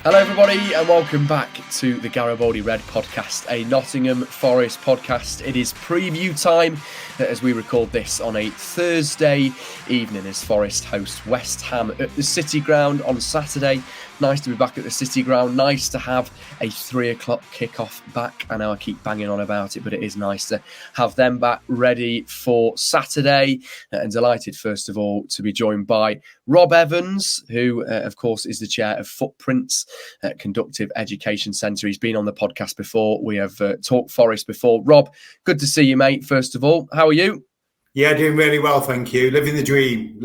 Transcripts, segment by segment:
Hello everybody and welcome back to the Garibaldi Red podcast, a Nottingham Forest podcast. It is preview time as we record this on a Thursday evening as Forest host West Ham at the City Ground on Saturday. Nice to be back at the City Ground, nice to have a 3 o'clock kickoff back. I know I keep banging on about it, but it is nice to have them back ready for Saturday. And delighted, first of all, to be joined by Rob Evans, who, of course, is the chair of Footprints Conductive Education Centre. He's been on the podcast before. We have talked Forest before. Rob, good to see you, mate, first of all. How are you? Yeah, doing really well, thank you. Living the dream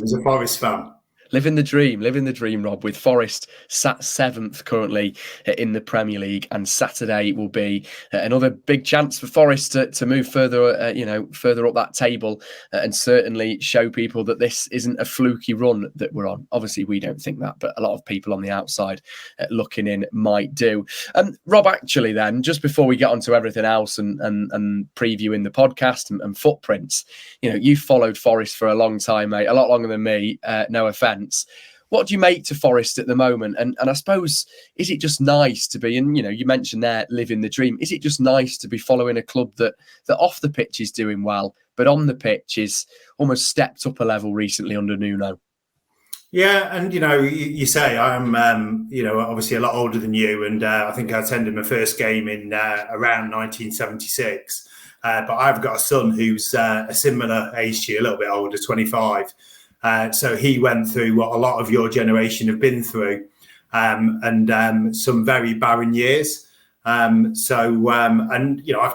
as a Forest fan. Living the dream, Rob, with Forest sat 7th currently in the Premier League, and Saturday will be another big chance for Forest to move further up that table and certainly show people that this isn't a fluky run that we're on. Obviously, we don't think that, but a lot of people on the outside looking in might do. Rob, actually then, just before we get onto everything else and previewing the podcast and Footprints, you've followed Forest for a long time, mate, a lot longer than me, no offence. What do you make to Forest at the moment? And I suppose, is it just nice to be, and you mentioned there, living the dream, is it just nice to be following a club that off the pitch is doing well, but on the pitch is almost stepped up a level recently under Nuno? Yeah, and you say I'm obviously a lot older than you, and I think I attended my first game in around 1976. But I've got a son who's a similar age to you, a little bit older, 25. So he went through what a lot of your generation have been through, and some very barren years. I have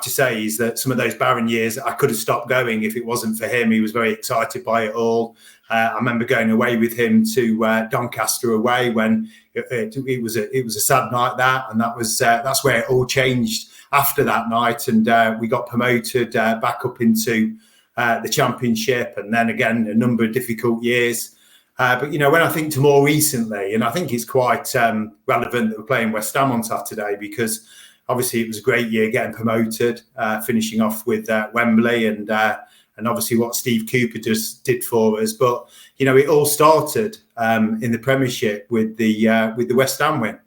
to say is that some of those barren years, I could have stopped going if it wasn't for him. He was very excited by it all. I remember going away with him to Doncaster away when it was a sad night and that's where it all changed after that night, and we got promoted back up into the Championship, and then again a number of difficult years. But when I think to more recently, and I think it's quite relevant that we're playing West Ham on Saturday, because obviously it was a great year getting promoted, finishing off with Wembley, and obviously what Steve Cooper just did for us. But it all started in the Premiership with the West Ham win,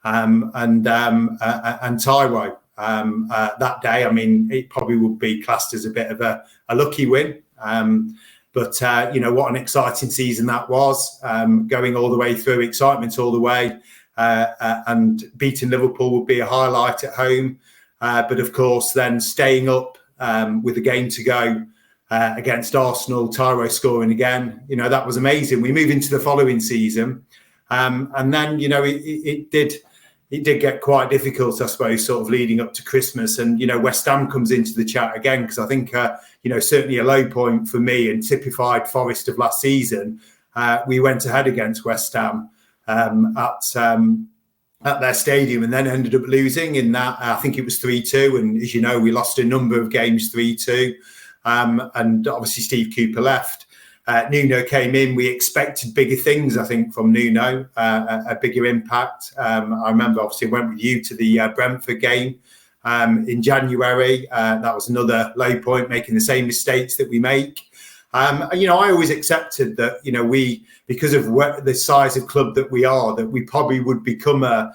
and Taiwo. That day, I mean, it probably would be classed as a bit of a lucky win. But what an exciting season that was, going all the way through, excitement all the way, and beating Liverpool would be a highlight at home. But of course, then staying up with a game to go against Arsenal, Taiwo scoring again, that was amazing. We move into the following season, and then, it did get quite difficult, I suppose, sort of leading up to Christmas. And, West Ham comes into the chat again, because I think, certainly a low point for me and typified Forest of last season. We went ahead against West Ham at their stadium, and then ended up losing in that. I think it was 3-2. And as you know, we lost a number of games 3-2. And obviously Steve Cooper left. Nuno came in. We expected bigger things, I think, from Nuno, a bigger impact. I remember, obviously, I went with you to the Brentford game in January. That was another low point, making the same mistakes that we make. I always accepted that, we, because of the size of club that we are, that we probably would become a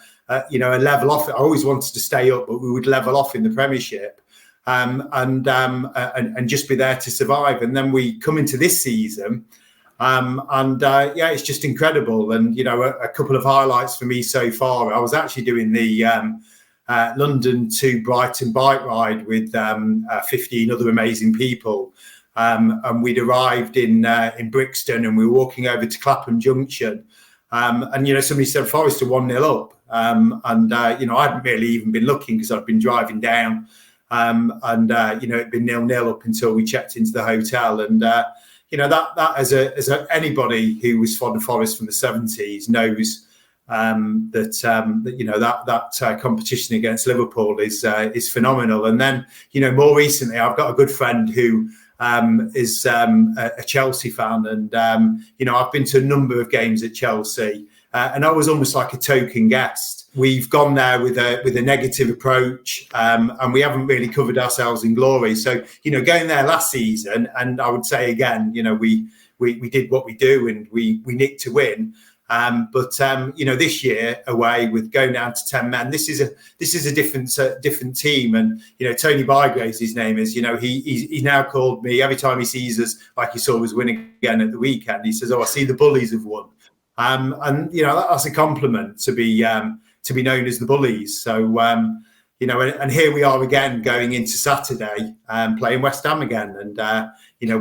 level off. I always wanted to stay up, but we would level off in the Premiership. And just be there to survive. And then we come into this season, it's just incredible. And a couple of highlights for me so far. I was actually doing the London to Brighton bike ride with 15 other amazing people, and we'd arrived in Brixton, and we were walking over to Clapham Junction, and somebody said Forest are 1-0 up, I hadn't really even been looking because I'd been driving down. It'd been 0-0 up until we checked into the hotel, and that as anybody who was fond of Forest from the 70s knows that competition against Liverpool is phenomenal. And then more recently, I've got a good friend who is a Chelsea fan, and I've been to a number of games at Chelsea, and I was almost like a token guest. We've gone there with a negative approach, and we haven't really covered ourselves in glory. So, going there last season, and I would say again, we did what we do, and we nicked to win. This year away with going down to 10 men, this is a different team. And Tony Bygraves, his name is. He now called me every time he sees us, like he saw us win again at the weekend. He says, "Oh, I see the Bullies have won," that's a compliment to be known as the Bullies. So and here we are again going into Saturday playing West Ham again, and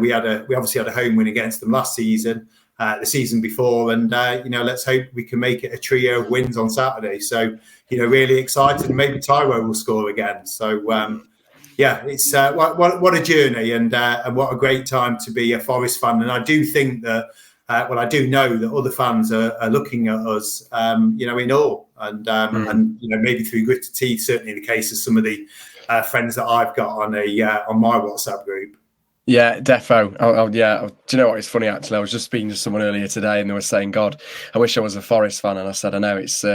we obviously had a home win against them last season. The season before, and let's hope we can make it a trio of wins on Saturday. So really excited, and maybe Taiwo will score again. So it's what a journey, and what a great time to be a Forest fan. And I do think that I do know that other fans are looking at us in awe, and maybe through gritted teeth, certainly in the case of some of the friends that I've got on my WhatsApp group. Yeah, defo. Yeah. Do you know what? It's funny, actually. I was just speaking to someone earlier today and they were saying, God, I wish I was a Forest fan. And I said, I know, it's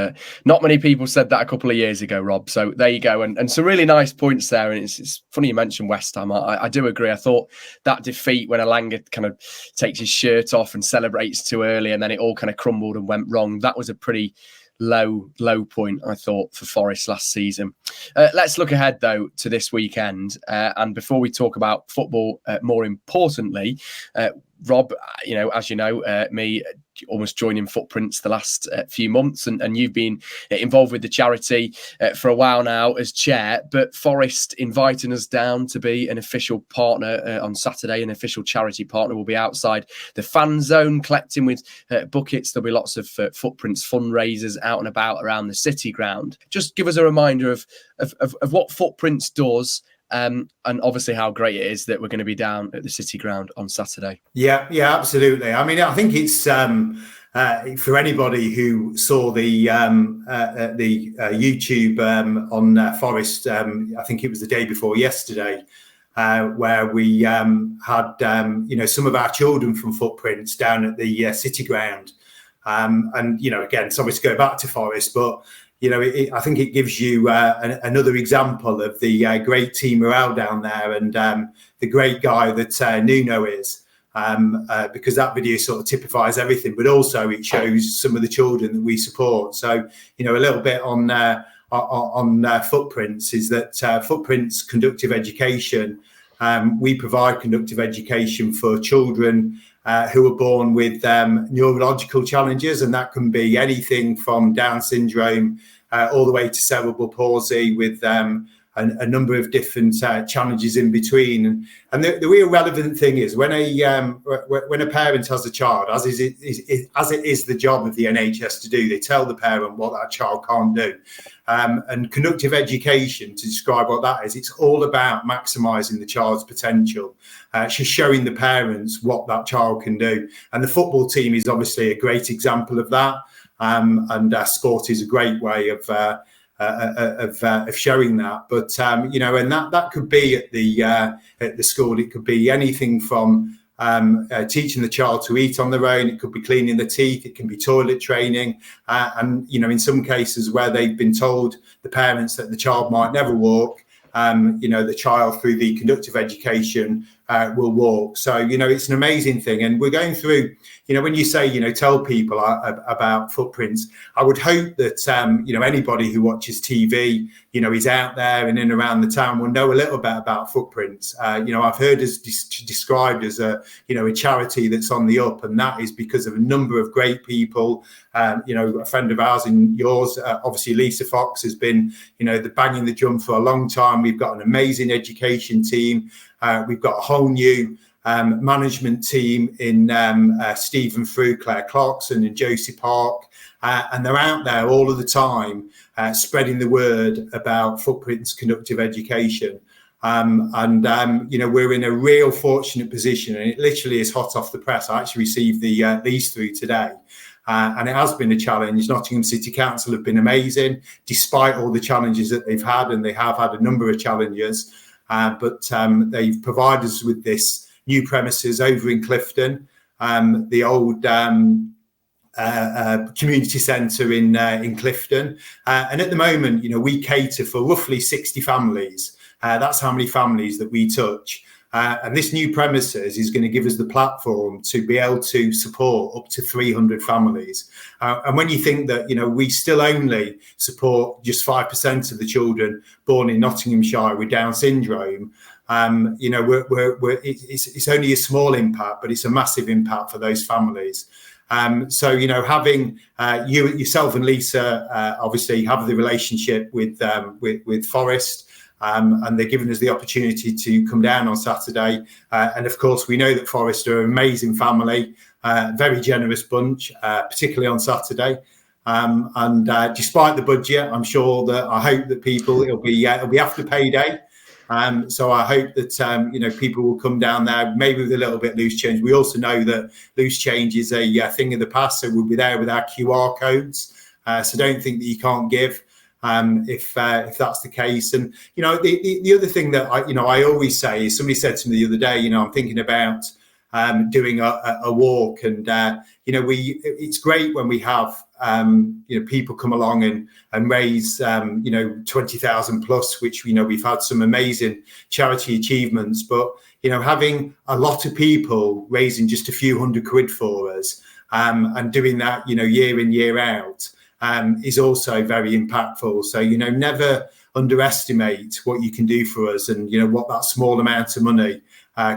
not many people said that a couple of years ago, Rob. So there you go. And some really nice points there. And it's funny you mentioned West Ham. I do agree. I thought that defeat when Elanga kind of takes his shirt off and celebrates too early and then it all kind of crumbled and went wrong. That was a pretty low point, I thought, for Forest last season. Let's look ahead, though, to this weekend. And before we talk about football, more importantly, Rob, as you know, me almost joining Footprints the last few months, and you've been involved with the charity for a while now as chair, but Forest inviting us down to be an official partner on Saturday. An official charity partner will be outside the fan zone collecting with buckets. There'll be lots of Footprints fundraisers out and about around the city ground. Just give us a reminder of what Footprints does, and obviously how great it is that we're going to be down at the City Ground on Saturday. Yeah, absolutely. I mean, I think it's for anybody who saw the YouTube on Forest. I think it was the day before yesterday, where we had some of our children from Footprints down at the City Ground, and again, sorry to go back to Forest, but I think it gives you another example of the great team morale down there, and the great guy that Nuno is, because that video sort of typifies everything, but also it shows some of the children that we support. So, a little bit on Footprints is that Footprints Conductive Education, we provide conductive education for children who are born with neurological challenges, and that can be anything from Down syndrome all the way to cerebral palsy, with a number of different challenges in between. And the real relevant thing is when a parent has a child, as it is the job of the NHS to do, they tell the parent what that child can't do. And conductive education, to describe what that is, it's all about maximising the child's potential, just showing the parents what that child can do. And the football team is obviously a great example of that. And sport is a great way of showing that. But and that could be at the school. It could be anything from teaching the child to eat on their own. It could be cleaning the teeth. It can be toilet training. And in some cases where they've been told, the parents, that the child might never walk, the child through the conductive education will walk. So, it's an amazing thing. And we're going through, when you say, tell people about Footprints, I would hope that, anybody who watches TV, is out there and in around the town will know a little bit about Footprints. I've heard us described as a charity that's on the up, and that is because of a number of great people. A friend of ours and yours, obviously Lisa Fox, has been, banging the drum for a long time. We've got an amazing education team. We've got a whole new management team in Stephen Frew, Claire Clarkson and Josie Park. And they're out there all of the time spreading the word about Footprints Conductive Education. We're in a real fortunate position, and it literally is hot off the press. I actually received these through today. And it has been a challenge. Nottingham City Council have been amazing, despite all the challenges that they've had, and they have had a number of challenges. But they've provided us with this new premises over in Clifton, the old community centre in Clifton. And at the moment, we cater for roughly 60 families. That's how many families that we touch. And this new premises is going to give us the platform to be able to support up to 300 families. And when you think that, we still only support just 5% of the children born in Nottinghamshire with Down syndrome, it's only a small impact, but it's a massive impact for those families. So, having yourself and Lisa obviously have the relationship with Forest, and they're giving us the opportunity to come down on Saturday. And of course, we know that Forest are an amazing family, very generous bunch, particularly on Saturday. And despite the budget, I hope that it'll be after payday. So I hope that, people will come down there, maybe with a little bit loose change. We also know that loose change is a thing of the past. So we'll be there with our QR codes. So don't think that you can't give if that's the case. And, the other thing that I always say is, somebody said to me the other day, I'm thinking about doing a walk, and it's great when we have people come along and raise 20,000 plus, which we've had some amazing charity achievements, but having a lot of people raising just a few £100 for us, and doing that year in, year out, is also very impactful. So never underestimate what you can do for us, and what that small amount of money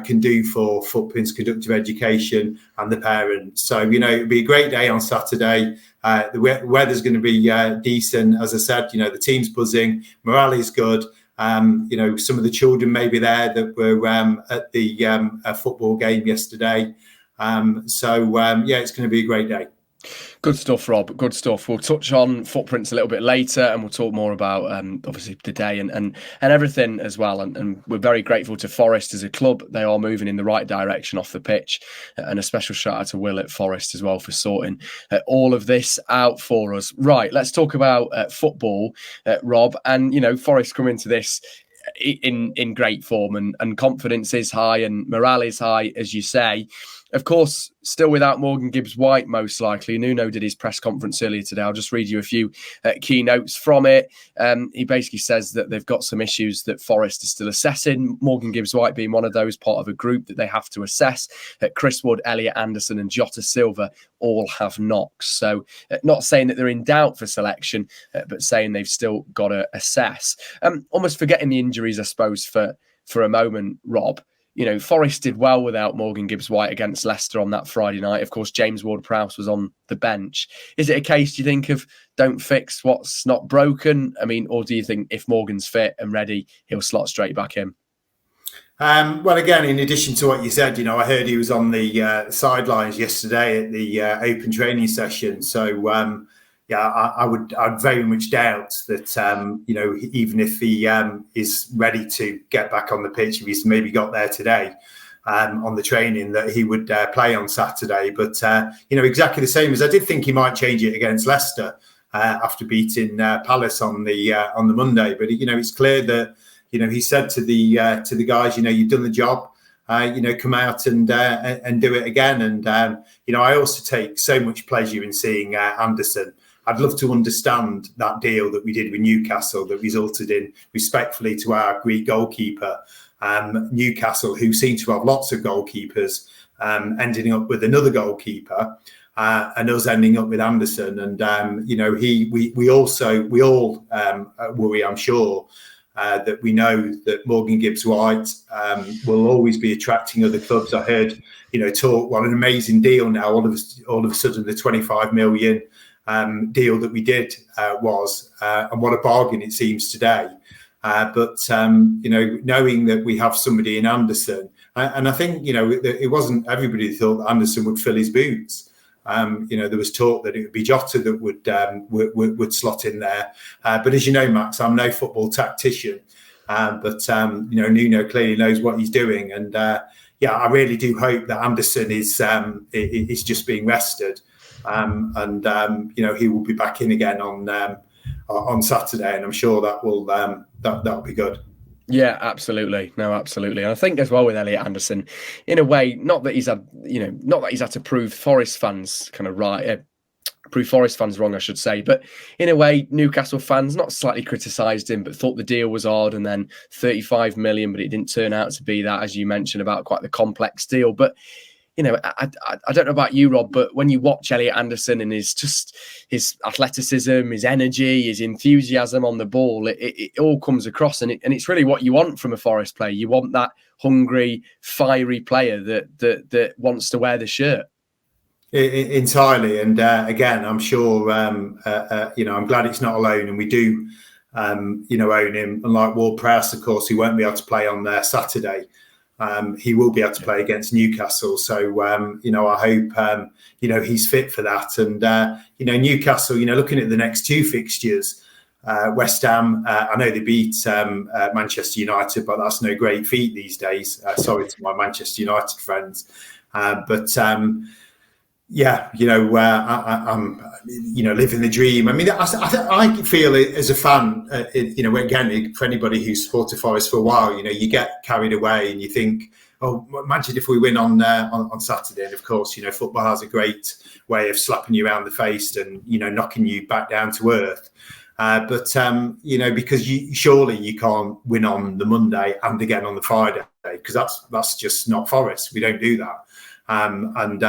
can do for Footprints Conductive Education and the parents. So it'll be a great day on Saturday. The weather's going to be decent. As I said, the team's buzzing, morale is good. Some of the children may be there that were at the football game yesterday. It's going to be a great day. Good stuff, Rob. Good stuff. We'll touch on Footprints a little bit later, and we'll talk more about obviously the day and everything as well. And we're very grateful to Forest as a club. They are moving in the right direction off the pitch, and a special shout out to Will at Forest as well for sorting all of this out for us. Right, let's talk about football, Rob. And Forest come into this in great form, and confidence is high and morale is high, as you say. Of course, still without Morgan Gibbs-White, most likely. Nuno did his press conference earlier today. I'll just read you a few key notes from it. He basically says that they've got some issues that Forest are still assessing, Morgan Gibbs-White being one of those, part of a group that they have to assess. Chris Wood, Elliot Anderson and Jota Silva all have knocks. So not saying that they're in doubt for selection, but saying they've still got to assess. Almost forgetting the injuries, I suppose, for a moment, Rob. Forest did well without Morgan Gibbs-White against Leicester on that Friday night. Of course, James Ward-Prowse was on the bench. Is it a case, do you think, of don't fix what's not broken? I mean, or do you think if Morgan's fit and ready, he'll slot straight back in? Well, again, in addition to what you said, I heard he was on the sidelines yesterday at the open training session. So, I'd very much doubt that, even if he is ready to get back on the pitch, if he's maybe got there today on the training, that he would play on Saturday. But, exactly the same as I did think he might change it against Leicester after beating Palace on the Monday. But, it's clear that, he said to the guys, you've done the job. Come out and do it again. And, I also take so much pleasure in seeing Anderson. I'd love to understand that deal that we did with Newcastle that resulted in, respectfully to our Greek goalkeeper, Newcastle, who seem to have lots of goalkeepers, ending up with another goalkeeper, and us ending up with Anderson. And, we all worry, I'm sure, that we know that Morgan Gibbs-White will always be attracting other clubs. I heard, talk, what an amazing deal now. All of a sudden, the 25 million deal that we did was, and what a bargain it seems today. But knowing that we have somebody in Anderson, and I think, it wasn't everybody who thought that Anderson would fill his boots. There was talk that it would be Jota that would slot in there. But as you know, Max, I'm no football tactician. But Nuno clearly knows what he's doing. And I really do hope that Anderson is just being rested. He will be back in again on Saturday, and I'm sure that'll be good. Yeah, absolutely. No, absolutely. And I think as well with Elliot Anderson, in a way, not that he's had to prove Forest fans kind of prove Forest fans wrong, I should say. But in a way, Newcastle fans not slightly criticised him, but thought the deal was odd, and then 35 million, but it didn't turn out to be that, as you mentioned, about quite the complex deal. But I don't know about you, Rob, but when you watch Elliot Anderson and his athleticism, his energy, his enthusiasm on the ball, it all comes across, and it's really what you want from a Forest player. You want that hungry, fiery player that wants to wear the shirt. Entirely, and again, I'm sure I'm glad it's not alone, and we do own him. Unlike Ward-Prowse, of course, who won't be able to play on Saturday. He will be able to play against Newcastle. So, I hope, he's fit for that. And, Newcastle, looking at the next two fixtures, West Ham, I know they beat Manchester United, but that's no great feat these days. Sorry to my Manchester United friends. I'm living the dream. I mean, I feel as a fan, again, for anybody who's supported Forest for a while, you get carried away and you think, oh, imagine if we win on Saturday. And of course, football has a great way of slapping you around the face and, knocking you back down to earth. Because surely you can't win on the Monday and again on the Friday, because that's just not Forest. We don't do that. End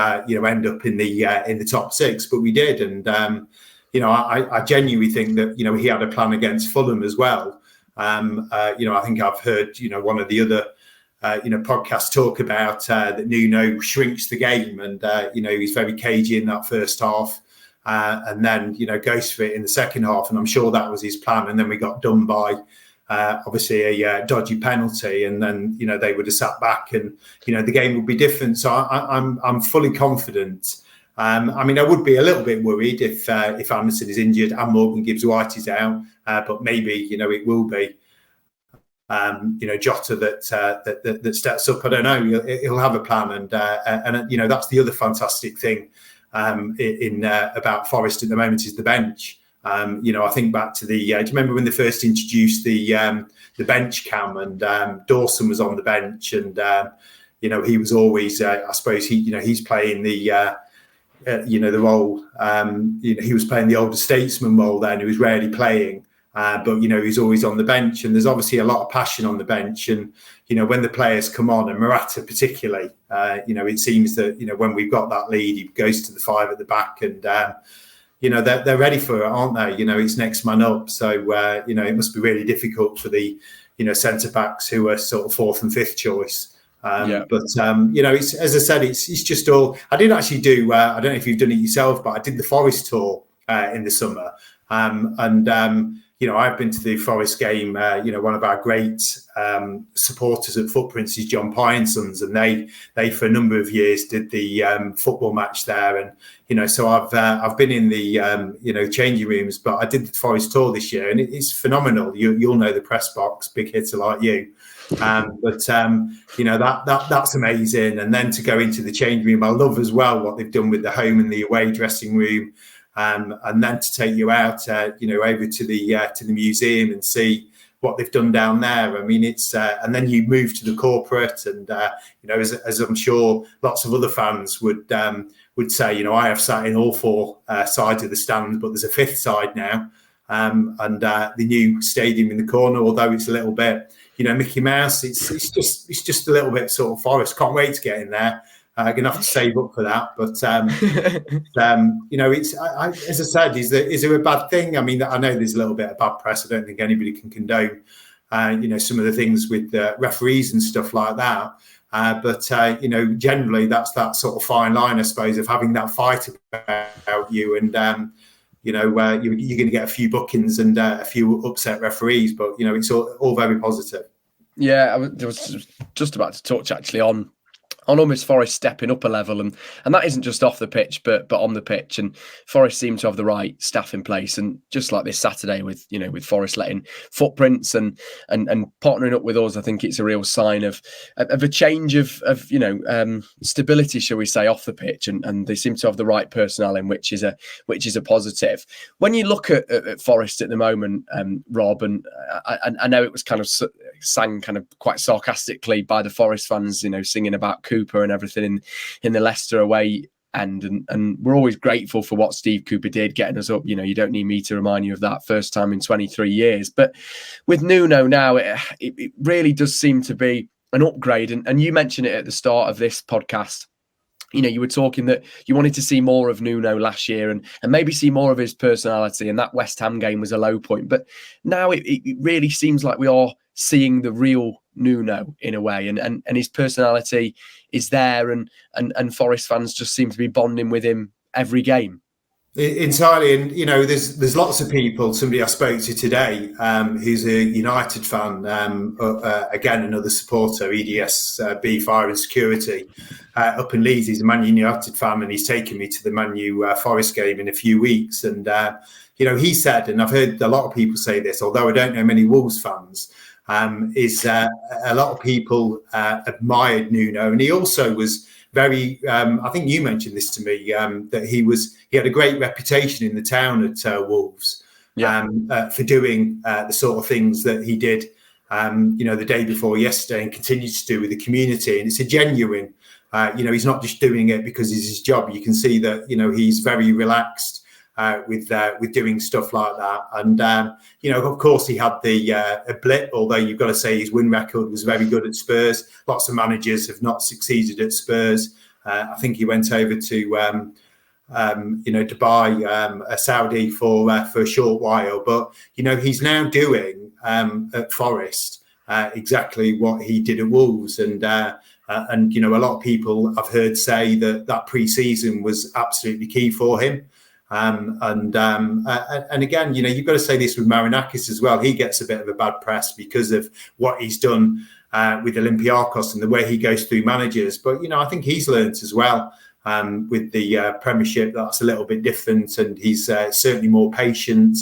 up in the top six, but we did. And, I genuinely think that, he had a plan against Fulham as well. I think I've heard, one of the other, podcasts talk about that Nuno shrinks the game and, he's very cagey in that first half. And then, goes for it in the second half. And I'm sure that was his plan. And then we got done by obviously a dodgy penalty, and then they would have sat back, and the game would be different. So I'm fully confident. I would be a little bit worried if Anderson is injured and Morgan Gibbs-White is out, but maybe it will be Jota that steps up. I don't know. He'll have a plan, and that's the other fantastic thing about Forest at the moment is the bench. I think back to do you remember when they first introduced the bench cam, and Dawson was on the bench, and he was always I suppose he's playing the role, he was playing the older statesman role then, who was rarely playing, but he's always on the bench, and there's obviously a lot of passion on the bench. And when the players come on, and Morata particularly, it seems that when we've got that lead, he goes to the five at the back, and they're ready for it, aren't they? It's next man up. So, it must be really difficult for the, centre backs who are sort of fourth and fifth choice. But, it's, as I said, it's just all. I did actually do, I don't know if you've done it yourself, but I did the Forest tour in the summer. I've been to the Forest game. One of our great supporters at Footprints is John Pynsons, and they for a number of years did the football match there. And so I've been in the changing rooms, but I did the Forest tour this year, and it's phenomenal. You'll know the press box, big hitter like you. That's amazing. And then to go into the changing room, I love as well what they've done with the home and the away dressing room. And then to take you out, over to the museum and see what they've done down there. I mean, it's and then you move to the corporate, and as I'm sure lots of other fans would say, I have sat in all four sides of the stand, but there's a fifth side now, and the new stadium in the corner. Although it's a little bit, Mickey Mouse, it's just a little bit sort of Forest. Can't wait to get in there. I'm going to have to save up for that. But, it's, as I said, is there a bad thing? I mean, I know there's a little bit of bad press. I don't think anybody can condone, some of the things with referees and stuff like that. But generally that's that sort of fine line, I suppose, of having that fight about you. And, you're going to get a few bookings and a few upset referees. But, it's all very positive. Yeah, I was just about to touch actually on almost Forest stepping up a level, and that isn't just off the pitch, but on the pitch. And Forest seem to have the right staff in place, and just like this Saturday with Forest letting Footprints and partnering up with us, I think it's a real sign of a change of stability, shall we say, off the pitch, and they seem to have the right personnel in, which is a positive. When you look at Forest at the moment, Rob, and I know it was kind of sang kind of quite sarcastically by the Forest fans, singing about Cooper and everything in the Leicester away end. And we're always grateful for what Steve Cooper did, getting us up. You don't need me to remind you of that, first time in 23 years. But with Nuno now, it really does seem to be an upgrade. And you mentioned it at the start of this podcast. You were talking that you wanted to see more of Nuno last year and maybe see more of his personality, and that West Ham game was a low point. But now it really seems like we are seeing the real Nuno in a way, and his personality is there, and Forest fans just seem to be bonding with him every game. Entirely, and there's lots of people. Somebody I spoke to today, who's a United fan, again another supporter, EDSB Fire and Security, up in Leeds. He's a Man United fan, and he's taken me to the Man U Forest game in a few weeks. And he said, and I've heard a lot of people say this, although I don't know many Wolves fans, is a lot of people admired Nuno, and he also was very, I think you mentioned this to me, that he had a great reputation in the town at Wolves, for doing the sort of things that he did, the day before yesterday, and continues to do with the community. And it's a genuine, he's not just doing it because it's his job. You can see that, he's very relaxed with doing stuff like that. And, of course, he had a blip, although you've got to say his win record was very good at Spurs. Lots of managers have not succeeded at Spurs. I think he went over to, Dubai, Saudi for a short while. But, he's now doing at Forest exactly what he did at Wolves. And a lot of people I've heard say that pre-season was absolutely key for him. And again, you've got to say this with Marinakis as well. He gets a bit of a bad press because of what he's done with Olympiacos and the way he goes through managers. But, I think he's learnt as well with the Premiership. That's a little bit different. And he's certainly more patient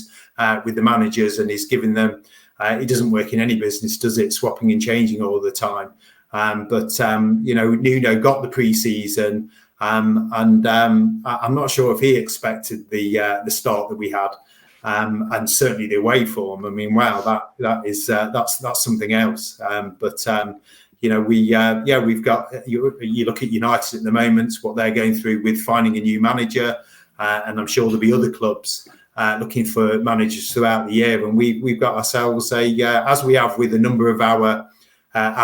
with the managers, and he's given them, it doesn't work in any business, does it? Swapping and changing all the time. But Nuno got the pre-season. And I'm not sure if he expected the start that we had, and certainly the away form. I mean, wow, that's something else. We've got, you look at United at the moment, what they're going through with finding a new manager, and I'm sure there'll be other clubs looking for managers throughout the year. And we've got ourselves as we have with a number of our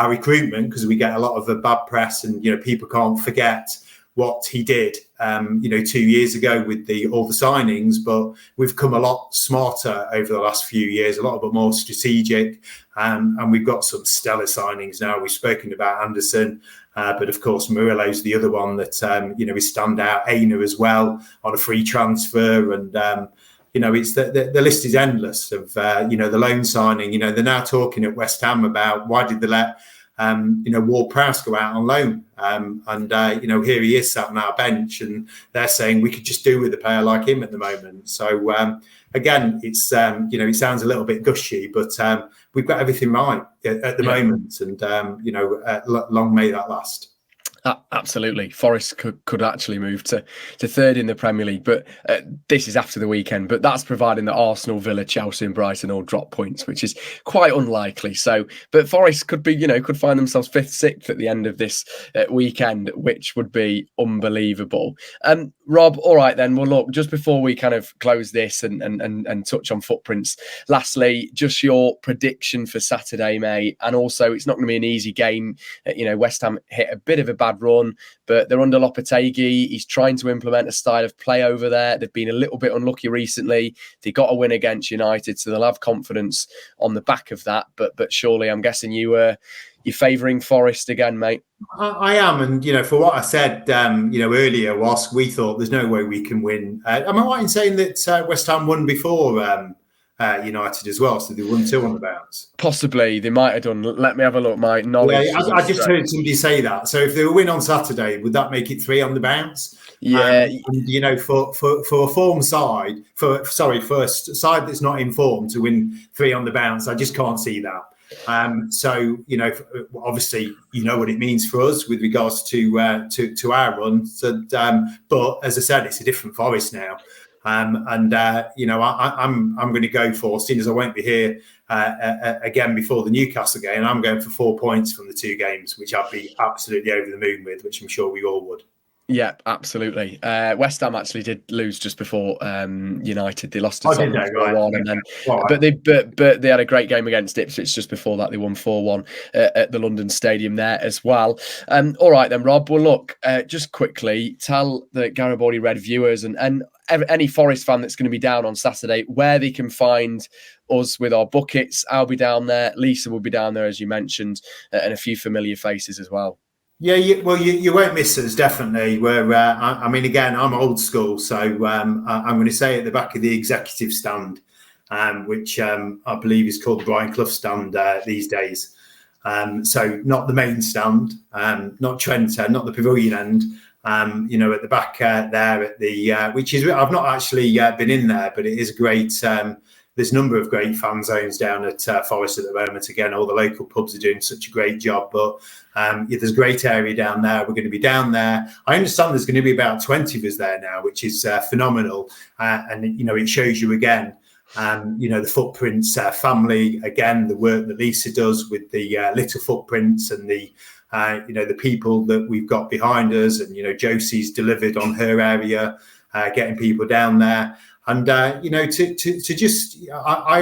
recruitment, because we get a lot of bad press, and people can't forget what he did, 2 years ago with all the signings. But we've come a lot smarter over the last few years, a lot more strategic, and we've got some stellar signings now. We've spoken about Anderson, but of course Murillo's the other one that is standout. Aina as well on a free transfer, and it's the list is endless of the loan signing. They're now talking at West Ham about why did they let Ward-Prowse go out on loan, and here he is sat on our bench, and they're saying we could just do with a player like him at the moment. So again, it's it sounds a little bit gushy, but we've got everything right at the moment, and long may that last. Absolutely. Forest could actually move to third in the Premier League, but this is after the weekend. But that's providing that Arsenal, Villa, Chelsea and Brighton all drop points, which is quite unlikely. So, but Forest could be, could find themselves 5th, 6th at the end of this weekend, which would be unbelievable. Rob, all right then. Well, look, just before we kind of close this and touch on Footprints, lastly, just your prediction for Saturday, mate. And also, it's not going to be an easy game. West Ham hit a bit of a bad run, but they're under Lopetegui. He's trying to implement a style of play over there. They've been a little bit unlucky recently. They got a win against United, so they'll have confidence on the back of that. But surely, I'm guessing you're favouring Forest again, mate. I am, and for what I said, earlier, whilst we thought there's no way we can win. Am I right in saying that West Ham won before United as well, so they won 2 on the bounce? Possibly, they might have done. Let me have a look. My knowledge. Yeah, I just heard somebody say that. So if they win on Saturday, would that make it 3 on the bounce? Yeah, for a form side, for a side that's not in form to win 3 on the bounce, I just can't see that. So obviously what it means for us with regards to our run. So, but as I said, it's a different Forest now. I'm going to go for, seeing as I won't be here again before the Newcastle game, I'm going for 4 points from the 2 games, which I'd be absolutely over the moon with, which I'm sure we all would. Yeah, absolutely. West Ham actually did lose just before United. They lost to Oh, did Tottenham they? 4-1, Right. and then All right. but they had a great game against Ipswich just before that. They won 4-1 at the London Stadium there as well. All right then, Rob. Well, look, just quickly tell the Garibaldi Red viewers and any Forest fan that's going to be down on Saturday where they can find us with our buckets. I'll be down there. Lisa will be down there, as you mentioned, and a few familiar faces as well. Yeah, you won't miss us, definitely. I mean, again, I'm old school, so I'm going to say at the back of the executive stand, which I believe is called the Brian Clough stand these days. So not the main stand, not Trent end, not the pavilion end. At the back there at the which is I've not actually been in there, but it is a great. There's a number of great fan zones down at Forest at the moment. Again, all the local pubs are doing such a great job, but there's a great area down there. We're going to be down there. I understand there's going to be about 20 of us there now, which is phenomenal. And it shows you again, the Footprints family, again, the work that Lisa does with the Little Footprints and the people that we've got behind us. And, Josie's delivered on her area, getting people down there. And, I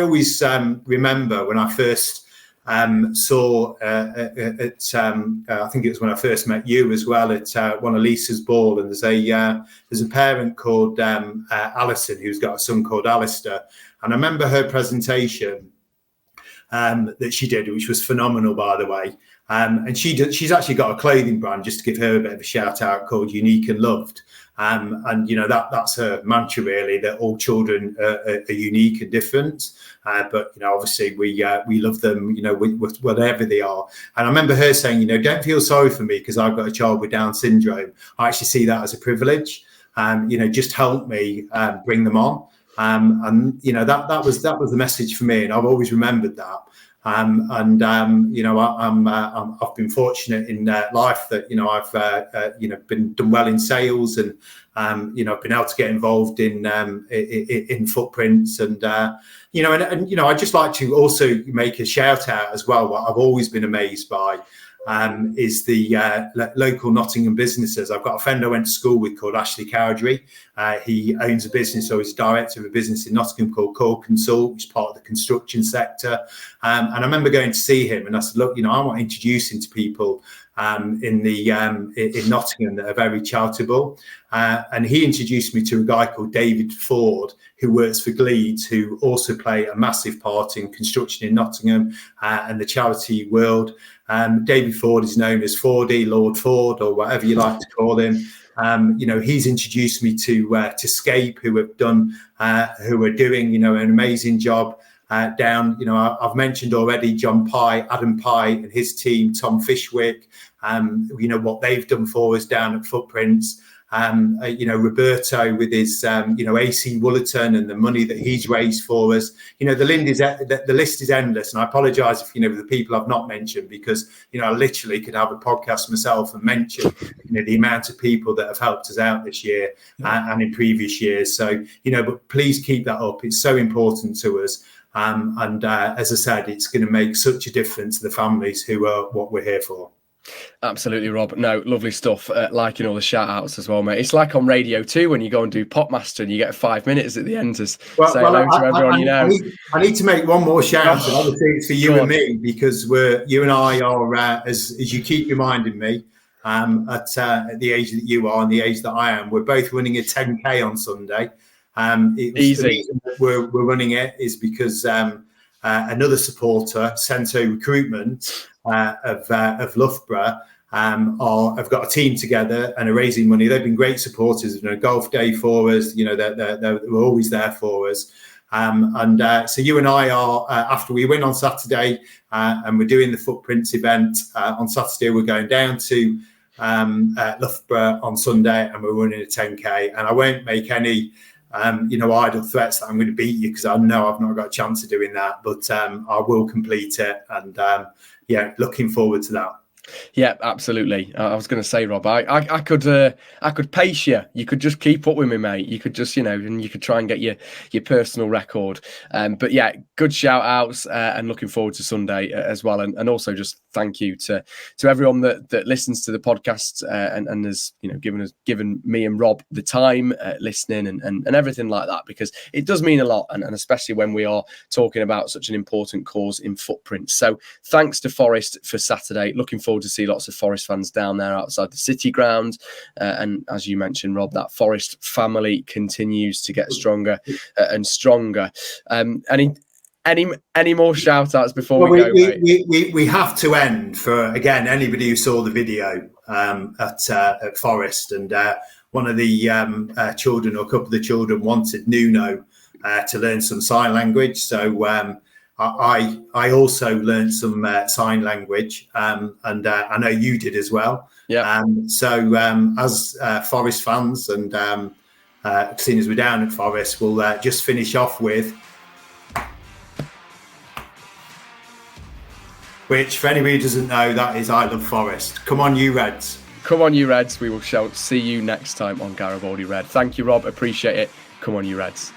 always remember when I first saw I think it was when I first met you as well at one of Lisa's ball, and there's a parent called Alison who's got a son called Alistair, and I remember her presentation that she did, which was phenomenal, by the way. And she's actually got a clothing brand, just to give her a bit of a shout out, called Unique and Loved. That's her mantra, really, that all children are unique and different. But obviously we love them, whatever they are. And I remember her saying, don't feel sorry for me because I've got a child with Down syndrome. I actually see that as a privilege. Just help me bring them on. That was the message for me, and I've always remembered that. I've been fortunate in life that I've been done well in sales, and I've been able to get involved in Footprints, and I'd just like to also make a shout out as well. What I've always been amazed by is the local Nottingham businesses. I've got a friend I went to school with called Ashley Cowdery. He owns a business, or he's director of a business in Nottingham called Core Consult, which is part of the construction sector. And I remember going to see him, and I said, look, I want to introduce him to people in Nottingham that are very charitable. And he introduced me to a guy called David Ford, who works for Gleeds, who also play a massive part in construction in Nottingham and the charity world. David Ford is known as Fordy, Lord Ford, or whatever you like to call him. He's introduced me to Scape, who are doing an amazing job down. I've mentioned already John Pye, Adam Pye, and his team, Tom Fishwick. What they've done for us down at Footprints. Roberto with his AC Woolerton and the money that he's raised for us. The list is endless, and I apologise if the people I've not mentioned, because I literally could have a podcast myself and mention the amount of people that have helped us out this year and in previous years. So but please keep that up. It's so important to us. As I said, it's going to make such a difference to the families who are what we're here for. Absolutely, Rob. No, lovely stuff. Liking all the shout outs as well, mate. It's like on radio too, when you go and do Popmaster and you get 5 minutes at the end to say hello to everyone I need to make one more shout out. Obviously, it's for you and me, because you and I are, as you keep reminding me, at the age that you are and the age that I am, we're both running a 10K on Sunday. Easy. The reason that we're running it is because another supporter, Cento Recruitment of Loughborough, have got a team together and are raising money. They've been great supporters. Golf day for us. They're always there for us. So you and I are, after we win on Saturday, and we're doing the Footprints event on Saturday, we're going down to Loughborough on Sunday, and we're running a 10K. And I won't make any idle threats that I'm going to beat you, because I know I've not got a chance of doing that, but I will complete it, and looking forward to that. Yeah, absolutely. I was going to say, Rob, I could pace you. You could just keep up with me, mate. You could just, and you could try and get your personal record. But yeah, good shout outs, and looking forward to Sunday as well. And also just thank you to everyone that listens to the podcast and has given me and Rob the time listening and everything like that, because it does mean a lot, and especially when we are talking about such an important cause in Footprints. So thanks to Forest for Saturday. Looking forward to see lots of Forest fans down there outside the City ground, and as you mentioned, Rob, that Forest family continues to get stronger and stronger. Any more shout outs before we go, mate? We have to end for, again, anybody who saw the video at Forest, and one of the children, or a couple of the children, wanted Nuno to learn some sign language. So I also learned some sign language, and I know you did as well. Yeah. So as Forest fans, and seeing as we're down at Forest, we'll just finish off with, which, for anybody who doesn't know, that is I Love Forest. Come on, you Reds. Come on, you Reds. We will see you next time on Garibaldi Red. Thank you, Rob. Appreciate it. Come on, you Reds.